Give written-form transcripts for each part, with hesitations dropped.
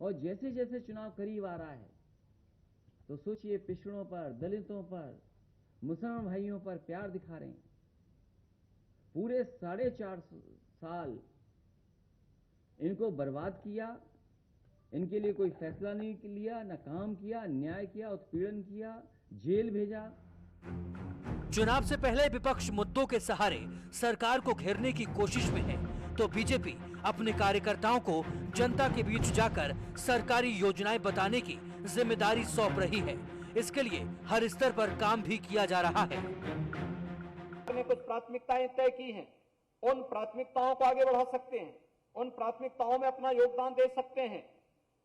और जैसे जैसे चुनाव करीब आ रहा है तो सोचिए पिछड़ों पर, दलितों पर, मुसलमान भाइयों पर प्यार दिखा रहे हैं। पूरे 4.5 साल इनको बर्बाद किया, इनके लिए कोई फैसला नहीं लिया, न काम किया, न्याय किया, उत्पीड़न किया, जेल भेजा। चुनाव से पहले विपक्ष मुद्दों के सहारे सरकार को घेरने की कोशिश में है, तो बीजेपी अपने कार्यकर्ताओं को जनता के बीच जाकर सरकारी योजनाएं बताने की जिम्मेदारी सौंप रही है। इसके लिए हर स्तर पर काम भी किया जा रहा है। ने कुछ प्राथमिकताएं तय की हैं, उन प्राथमिकताओं को आगे बढ़ा सकते हैं, उन प्राथमिकताओं में अपना योगदान दे सकते हैं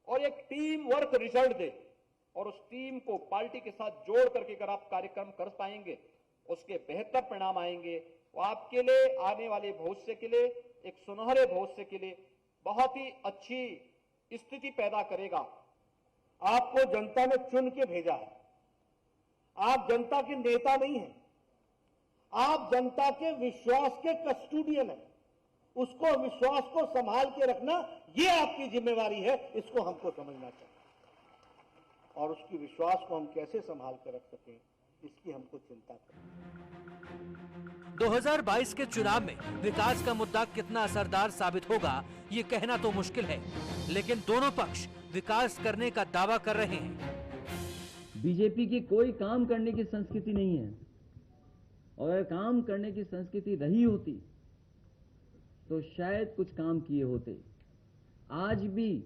और एक टीम वर्क रिजल्ट दे, और उस टीम को पार्टी के साथ जोड़ करके अगर आप कार्यक्रम कर पाएंगे, उसके बेहतर परिणाम आएंगे। वो आपके लिए आने वाले भविष्य के लिए, एक सुनहरे भविष्य के लिए बहुत ही अच्छी स्थिति पैदा करेगा। आपको जनता ने चुन के भेजा है, आप जनता के नेता नहीं हैं, आप जनता के विश्वास के कस्टोडियन हैं। उसको विश्वास को संभाल के रखना ये आपकी जिम्मेवारी है, इसको हमको समझना चाहिए। और उसकी विश्वास को हम कैसे संभाल कर रख सकें, इसकी हमको चिंता करनी। 2022 के चुनाव में विकास का मुद्दा कितना असरदार साबित होगा ये कहना तो मुश्किल है, लेकिन दोनों पक्ष विकास करने का दावा कर रहे हैं। बीजेपी की कोई काम करने की संस्कृति नहीं है, और अगर काम करने की संस्कृति रही होती तो शायद कुछ काम किए होते। आज भी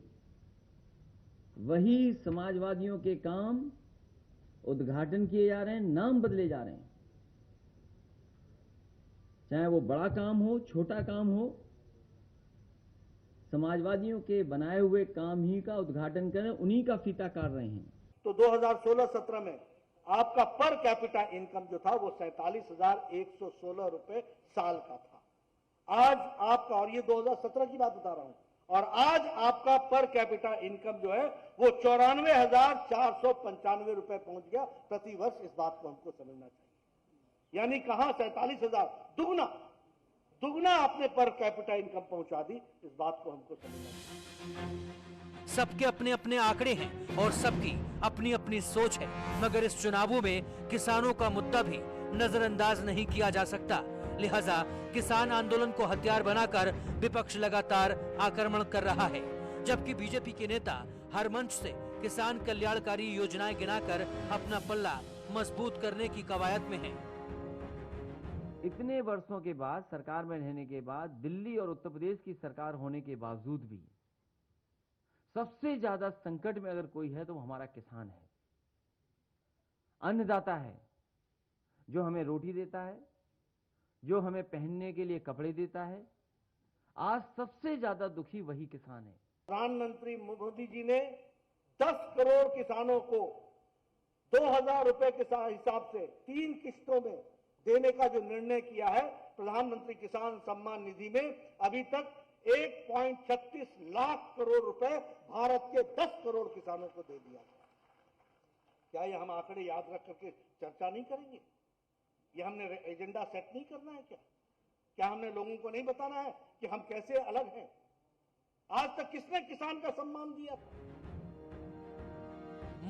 वही समाजवादियों के काम उद्घाटन किए जा रहे हैं, नाम बदले जा रहे हैं। चाहे वो बड़ा काम हो, छोटा काम हो, समाजवादियों के बनाए हुए काम ही का उद्घाटन करें, उन्हीं का फीता काट रहे हैं। तो 2016-17 में आपका पर कैपिटा इनकम जो था वो 47,116 रुपए साल का था। आज आपका, और ये 2017 की बात बता रहा हूं, और आज आपका पर कैपिटा इनकम जो है वो 94,495 रुपए पहुंच गया प्रति वर्ष। इस बात को हमको समझना चाहिए। यानी कहां 47,000, दुगना आपने पर कैपिटा इनकम पहुंचा दी। इस बात को हमको समझना चाहिए। सबके अपने अपने आंकड़े हैं और सबकी अपनी अपनी सोच है, मगर इस चुनावों में किसानों का मुद्दा भी नजरअंदाज नहीं किया जा सकता। लिहाजा किसान आंदोलन को हथियार बनाकर विपक्ष लगातार आक्रमण कर रहा है, जबकि बीजेपी के नेता हर मंच से किसान कल्याणकारी योजनाएं गिनाकर अपना पल्ला मजबूत करने की कवायद में है। इतने वर्षों के बाद, सरकार में रहने के बाद, दिल्ली और उत्तर प्रदेश की सरकार होने के बावजूद भी सबसे ज्यादा संकट में अगर कोई है तो वो हमारा किसान है, अन्नदाता है, जो हमें रोटी देता है, जो हमें पहनने के लिए कपड़े देता है। आज सबसे ज्यादा दुखी वही किसान है। प्रधानमंत्री मोदी जी ने 10 करोड़ किसानों को 2,000 रुपए के हिसाब से 3 किस्तों में देने का जो निर्णय किया है, प्रधानमंत्री किसान सम्मान निधि में अभी तक 1.36 लाख करोड़ रुपए भारत के 10 करोड़ किसानों को दे दिया गया। क्या ये हम आंकड़े याद रख करके चर्चा नहीं करेंगे? ये हमने एजेंडा सेट नहीं करना है क्या? क्या हमने लोगों को नहीं बताना है कि हम कैसे अलग हैं? आज तक किसने किसान का सम्मान दिया था?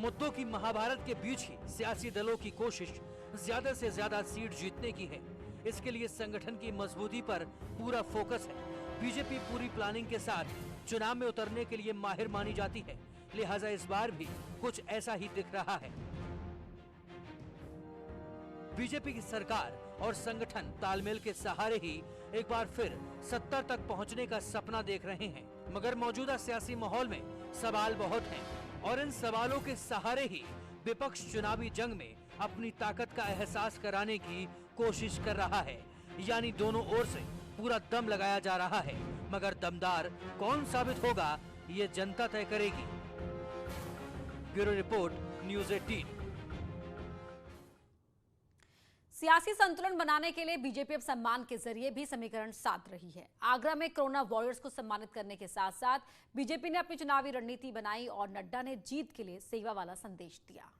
मुद्दों की महाभारत के बीच ही सियासी दलों की कोशिश ज्यादा से ज्यादा सीट जीतने की है। इसके लिए संगठन की मजबूती पर पूरा फोकस है। बीजेपी पूरी प्लानिंग के साथ चुनाव में उतरने के लिए माहिर मानी जाती है, लिहाजा इस बार भी कुछ ऐसा ही दिख रहा है। बीजेपी की सरकार और संगठन तालमेल के सहारे ही एक बार फिर सत्ता तक पहुंचने का सपना देख रहे हैं, मगर मौजूदा सियासी माहौल में सवाल बहुत हैं और इन सवालों के सहारे ही विपक्ष चुनावी जंग में अपनी ताकत का एहसास कराने की कोशिश कर रहा है। यानी दोनों ओर से पूरा दम लगाया जा रहा है, मगर दमदार कौन साबित होगा ये जनता तय करेगी। Bureau report, news 18। सियासी संतुलन बनाने के लिए बीजेपी अब सम्मान के जरिए भी समीकरण साध रही है। आगरा में कोरोना वॉरियर्स को सम्मानित करने के साथ साथ बीजेपी ने अपनी चुनावी रणनीति बनाई और नड्डा ने जीत के लिए सेवा वाला संदेश दिया।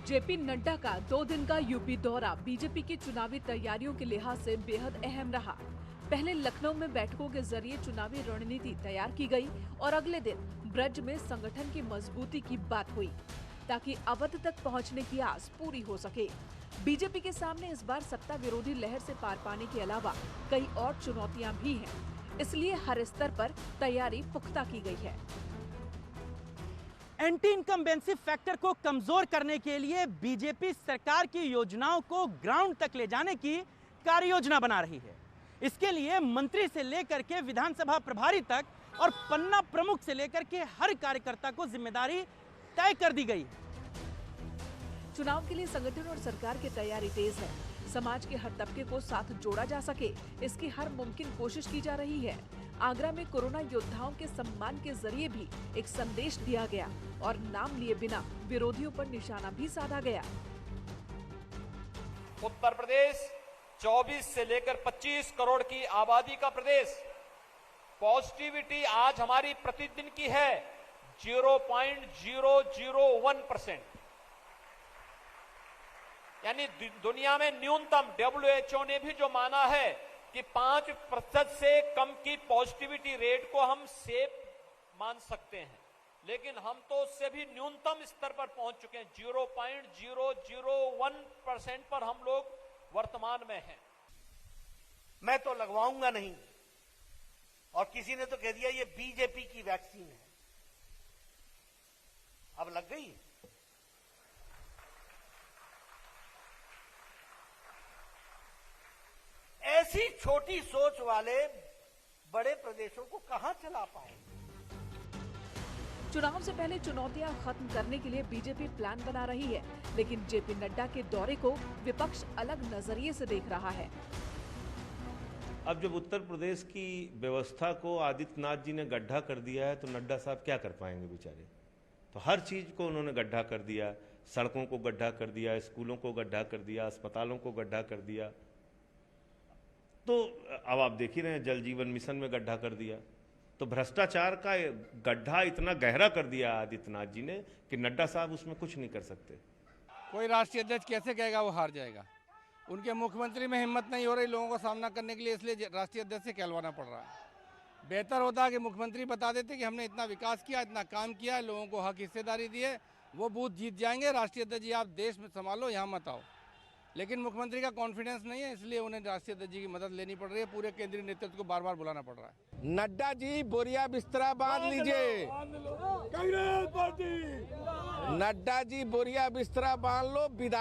जेपी नड्डा का 2 दिन का यूपी दौरा बीजेपी की चुनावी तैयारियों के लिहाज से बेहद अहम रहा। पहले लखनऊ में बैठकों के जरिए चुनावी रणनीति तैयार की गई और अगले दिन ब्रज में संगठन की मजबूती की बात हुई ताकि अवध तक पहुंचने की आस पूरी हो सके। बीजेपी के सामने इस बार सत्ता विरोधी लहर से पार पाने के अलावा कई और चुनौतियां भी हैं, इसलिए हर स्तर पर तैयारी पुख्ता की गई है। एंटी इनकम्बेंसी फैक्टर को कमजोर करने के लिए बीजेपी सरकार की योजनाओं को ग्राउंड तक ले जाने की कार्य योजना बना रही है। इसके लिए मंत्री से लेकर के विधानसभा प्रभारी तक और पन्ना प्रमुख से लेकर के हर कार्यकर्ता को जिम्मेदारी तय कर दी गई। चुनाव के लिए संगठन और सरकार की तैयारी तेज है। समाज के हर तबके को साथ जोड़ा जा सके, इसकी हर मुमकिन कोशिश की जा रही है। आगरा में कोरोना योद्धाओं के सम्मान के जरिए भी एक संदेश दिया गया और नाम लिए बिना विरोधियों पर निशाना भी साधा गया। उत्तर प्रदेश 24 से लेकर 25 करोड़ की आबादी का प्रदेश। पॉजिटिविटी आज हमारी प्रतिदिन की है 0.001%, यानी दुनिया में न्यूनतम WHO ने भी जो माना है कि 5% से कम की पॉजिटिविटी रेट को हम सेफ मान सकते हैं, लेकिन हम तो उससे भी न्यूनतम स्तर पर पहुंच चुके हैं। 0.001% पर हम लोग वर्तमान में हैं। मैं तो लगवाऊंगा नहीं, और किसी ने तो कह दिया ये बीजेपी की वैक्सीन है। अब लग गई। ऐसी छोटी सोच वाले बड़े प्रदेशों को कहां चला पाएंगे? चुनाव से पहले चुनौतियां खत्म करने के लिए बीजेपी प्लान बना रही है, लेकिन जेपी नड्डा के दौरे को विपक्ष अलग नजरिए से देख रहा है। अब जब उत्तर प्रदेश की व्यवस्था को आदित्यनाथ जी ने गड्ढा कर दिया है तो नड्डा साहब क्या कर पाएंगे बेचारे। तो हर चीज को उन्होंने गड्ढा कर दिया, सड़कों को गड्ढा कर दिया, स्कूलों को गड्ढा कर दिया, अस्पतालों को गड्ढा कर दिया। तो अब आप देख ही रहे हैं, जल जीवन मिशन में गड्ढा कर दिया। तो भ्रष्टाचार का गड्ढा इतना गहरा कर दिया आदित्यनाथ जी ने कि नड्डा साहब उसमें कुछ नहीं कर सकते। कोई राष्ट्रीय अध्यक्ष कैसे कहेगा वो हार जाएगा? उनके मुख्यमंत्री में हिम्मत नहीं हो रही लोगों का सामना करने के लिए, इसलिए राष्ट्रीय अध्यक्ष से कहलवाना पड़ रहा है। बेहतर होता कि मुख्यमंत्री बता देते कि हमने इतना विकास किया, इतना काम किया, लोगों को हक हिस्सेदारी दी है, वो बूथ जीत जाएंगे। राष्ट्रीय अध्यक्ष जी आप देश में संभालो, यहाँ मत आओ। लेकिन मुख्यमंत्री का कॉन्फिडेंस नहीं है, इसलिए उन्हें राष्ट्रीय अध्यक्ष जी की मदद लेनी पड़ रही है। पूरे केंद्रीय नेतृत्व को बार बार बुलाना पड़ रहा है। नड्डा जी बोरिया बिस्तरा बांध लीजिए। नड्डा जी बोरिया बिस्तरा बांध लो।